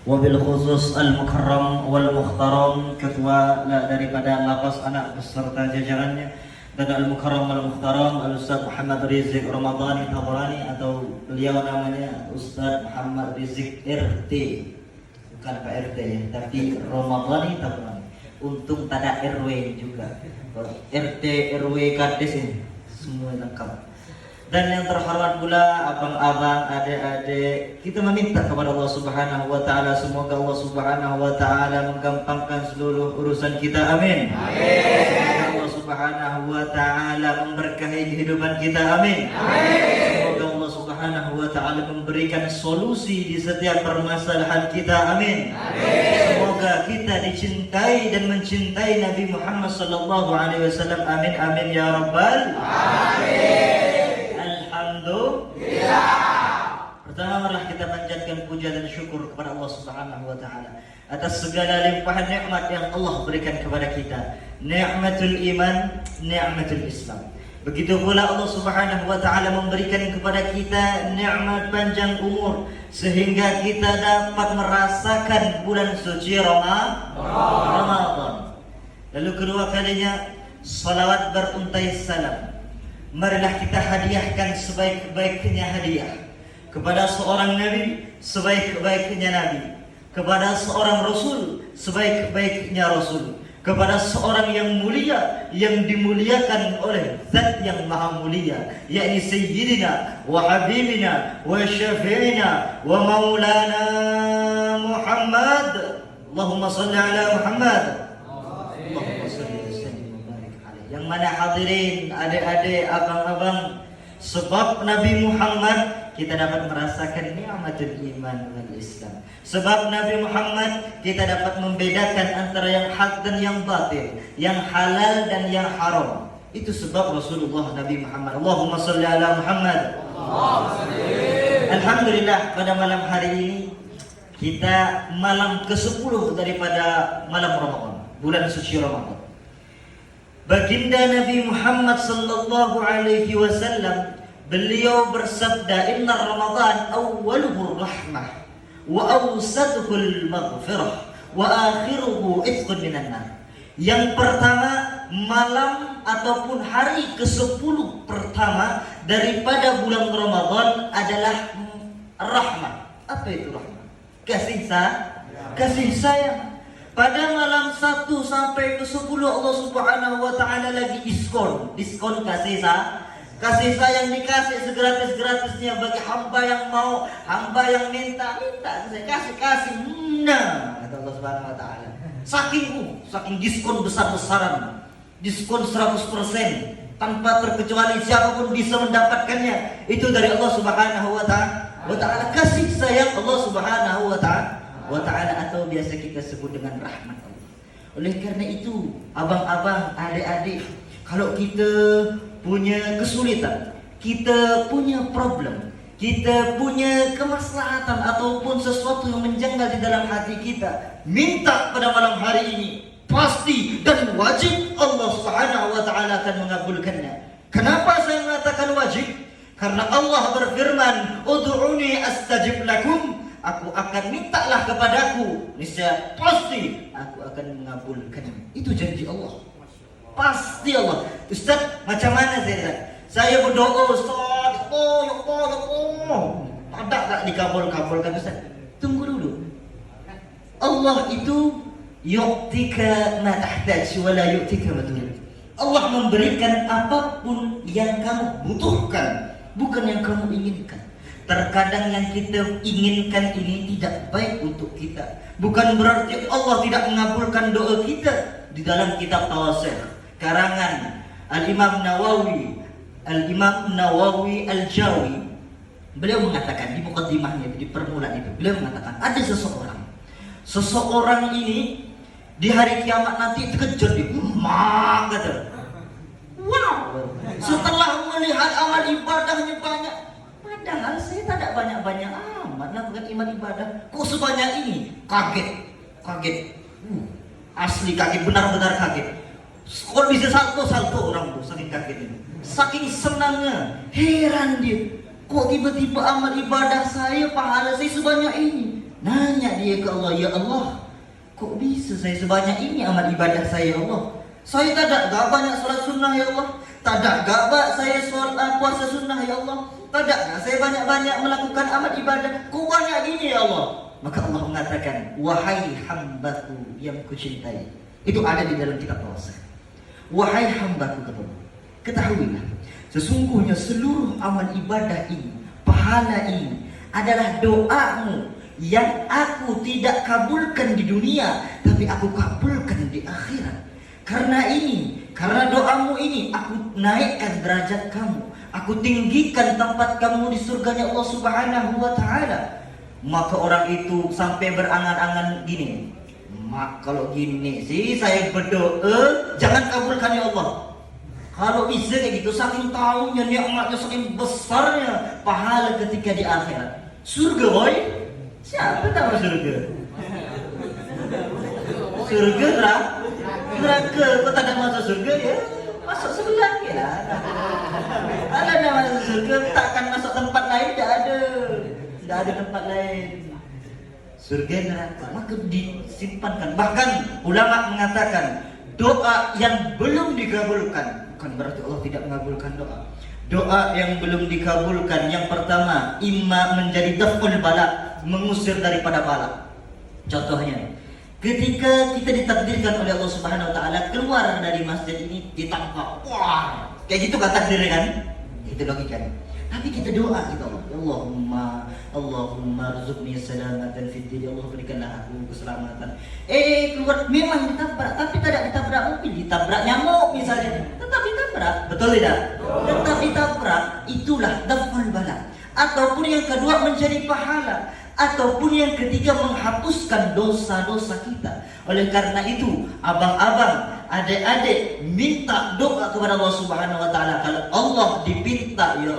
wabil khusus al-mukarram wal mukhtaram, ketua daripada lapas anak beserta jajarannya, dan al-mukarram wal mukhtaram al-Ustaz Muhammad Rizik Ramadhani Tabrani, atau beliau namanya Ustaz Muhammad Rizik RT, bukan Pak RT ya, tapi Ramadhani Tabrani. Untung tak ada RW juga, RT RW Kades ini semua lengkap. Dan yang terhormat pula abang-abang, adik-adik, kita meminta kepada Allah Subhanahu wa taala, semoga Allah Subhanahu wa taala menggampangkan seluruh urusan kita. Amin. Amin. Semoga Allah Subhanahu wa taala memberkahi kehidupan kita. Amin. Amin. Semoga Allah Subhanahu wa taala memberikan solusi di setiap permasalahan kita. Amin. Amin. Semoga kita dicintai dan mencintai Nabi Muhammad sallallahu alaihi wasallam. Amin amin ya rabbal alamin. Pertama marilah kita panjatkan puja dan syukur kepada Allah Subhanahu wa taala atas segala limpahan nikmat yang Allah berikan kepada kita. Nikmatul iman, nikmatul Islam. Begitu pula Allah Subhanahu wa taala memberikan kepada kita nikmat panjang umur sehingga kita dapat merasakan bulan suci Ramadan. Lalu kedua kalinya salawat beruntai salam. Marilah kita hadiahkan sebaik-baiknya hadiah kepada seorang nabi, sebaik-baiknya nabi, kepada seorang rasul, sebaik-baiknya rasul, kepada seorang yang mulia, yang dimuliakan oleh Zat yang maha mulia, yakni Sayyidina wa Habibina wa Syafi'ina wa Maulana Muhammad. Allahumma salli ala Muhammad. Allahumma salli yang mana hadirin, adik-adik, abang-abang, sebab Nabi Muhammad kita dapat merasakan nikmatul iman wal Islam. Sebab Nabi Muhammad kita dapat membedakan antara yang hak dan yang batil, yang halal dan yang haram. Itu sebab Rasulullah Nabi Muhammad. Allahumma salli ala Muhammad. Alhamdulillah, pada malam hari ini kita malam ke-10 daripada malam Ramadan, bulan suci Ramadan. Baginda Nabi Muhammad sallallahu alaihi wasallam beliau bersabda, "Inna Ramadan awwaluhu rahmah wa awsatuhu maghfirah wa akhiruhu itqun minan nar." Yang pertama, malam ataupun hari ke-10 pertama daripada bulan Ramadan adalah rahmah. Apa itu rahmah? Kasih sayang. Pada malam 1 sampai ke 10 Allah Subhanahu wa taala lagi diskon kasih sayang, dikasih segratis-gratisnya bagi hamba yang mau, hamba yang minta saya kasih. Nah, kata Allah Subhanahu wa taala. Saking diskon besar-besaran. Diskon 100% tanpa terkecuali, siapapun bisa mendapatkannya. Itu dari Allah Subhanahu wa taala. Kasih sayang Allah Subhanahu wa taala atau biasa kita sebut dengan rahmat Allah. Oleh karena itu, abang-abang, adik-adik, kalau kita punya kesulitan, kita punya problem, kita punya kemaslahatan ataupun sesuatu yang menjanggal di dalam hati kita, minta pada malam hari ini, pasti dan wajib Allah Subhanahu wa taala akan mengabulkannya. Kenapa saya mengatakan wajib? Karena Allah berfirman, "Ud'uni astajib lakum." Aku akan mintalah kepadaku, niscaya pasti aku akan mengabulkannya. Itu janji Allah. Pasti Allah. Ustaz, macam mana saya berdoa, Ustaz, ya Allah, tak dikabulkan Ustaz. Tunggu dulu. Allah itu yu'tika ma tahtaj wa la yu'tika ma turid. Allah memberikan apapun yang kamu butuhkan, bukan yang kamu inginkan. Terkadang yang kita inginkan ini tidak baik untuk kita. Bukan berarti Allah tidak mengabulkan doa kita. Di dalam kitab Tawasih karangan Al-Imam Nawawi Al-Jawi, beliau mengatakan di mukaddimahnya, di permulaan itu, beliau mengatakan ada seseorang ini di hari kiamat nanti terkejut di rumah, kata. Wow, setelah melihat amal ibadahnya banyak, padahal saya tak ada banyak-banyak amat lakukan iman ibadah, kok sebanyak ini? Kaget. Asli kaget, benar-benar kaget. Kok bisa salto orang tuh, saking kaget ini, saking senangnya, heran dia. Kok tiba-tiba amal ibadah saya, pahala saya sebanyak ini? Nanya dia ke Allah, ya Allah, kok bisa saya sebanyak ini amal ibadah saya ya Allah? Saya tak banyak sholat sunnah ya Allah. Tak ada saya sholat puasa sunnah ya Allah. Tak ada saya banyak-banyak melakukan amal ibadah. Kok banyak gini ya Allah? Maka Allah mengatakan, wahai hambaku yang kucintai. Itu ada di dalam kitab puasa. Wahai hambaku, kata Allah, ketahuilah, sesungguhnya seluruh amal ibadah ini, pahala ini adalah doamu yang aku tidak kabulkan di dunia, tapi aku kabulkan di akhirat. Karena doamu ini, aku naikkan derajat kamu, aku tinggikan tempat kamu di surganya Allah Subhanahu wa Ta'ala. Maka orang itu sampai berangan-angan gini, mak kalau gini sih saya berdoa, jangan kabulkan ya Allah. Kalau bisa kayak gitu, saking tahunya nikmatnya, saking besarnya pahala ketika di akhirat. Surga boy, siapa tahu surga? Surga neraka, kok tak ada masuk surga ya? Masuk sebelah ya. Ada masuk surga, takkan masuk tempat lain, tidak ada tempat lain. Surga neraka, maka disimpankan. Bahkan ulama mengatakan doa yang belum dikabulkan, bukan berarti Allah tidak mengabulkan doa. Doa yang belum dikabulkan, yang pertama, imma menjadi daf'ul bala, mengusir daripada bala. Contohnya, ketika kita ditakdirkan oleh Allah Subhanahu wa Ta'ala keluar dari masjid ini ditangkap, wah, kayak gitu kan takdirnya kan? Itu logikanya. Tapi kita doa kita Allahumma rzuqni salamatan fid din, Allah berikanlah aku keselamatan. Keluar memang ditabrak, tapi tidak ditabrak mobil, ditabrak nyamuk misalnya, tetap ditabrak, betul tidak? Tetap ditabrak, itulah daf'ul bala. Ataupun yang kedua menjadi pahala, ataupun yang ketiga menghapuskan dosa-dosa kita. Oleh karena itu, abang-abang, adik-adik, minta doa kepada Allah Subhanahu wa Ta'ala. Kalau Allah dipinta, ya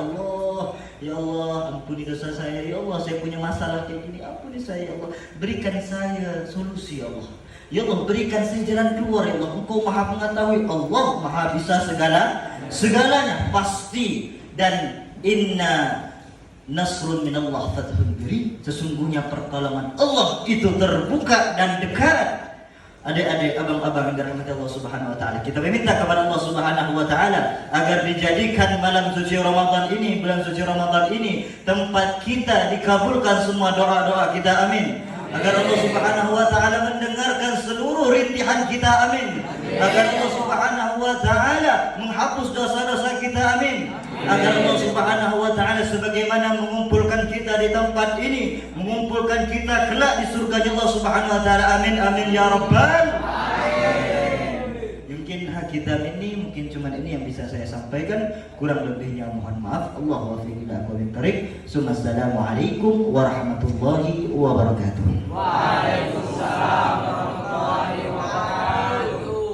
Allah, ampuni dosa saya, ya Allah, saya punya masalah kayak gini, ampuni saya, ya Allah, berikan saya solusi, ya Allah. Ya Allah, berikan saya jalan keluar, ya Allah. Engkau maha mengetahui, Allah maha bisa segalanya pasti. Dan inna nasrun minallah fathun qarib, sesungguhnya pertolongan Allah itu terbuka dan dekat. Adik-adik, abang-abang yang dirahmati Allah Subhanahu wa Ta'ala, kita meminta kepada Allah Subhanahu wa Ta'ala agar dijadikan malam suci Ramadan ini, bulan suci Ramadan ini, tempat kita dikabulkan semua doa-doa kita, amin. Agar Allah Subhanahu wa Ta'ala mendengarkan seluruh rintihan kita, amin. Agar Allah Subhanahu wa Ta'ala menghapus dosa-dosa kita, amin. Agar Allah Subhanahu wa Ta'ala sebagaimana mengumpulkan kita di tempat ini, mengumpulkan kita kelak di surga Allah Subhanahu wa Ta'ala, amin amin ya rabbal alamin. Mungkin hak kita ini, mungkin cuma ini yang bisa saya sampaikan, kurang lebihnya mohon maaf. Allahu waffiq ila aqwamit thariq. Assalamualaikum warahmatullahi wabarakatuh. Waalaikumsalam warahmatullahi wabarakatuh.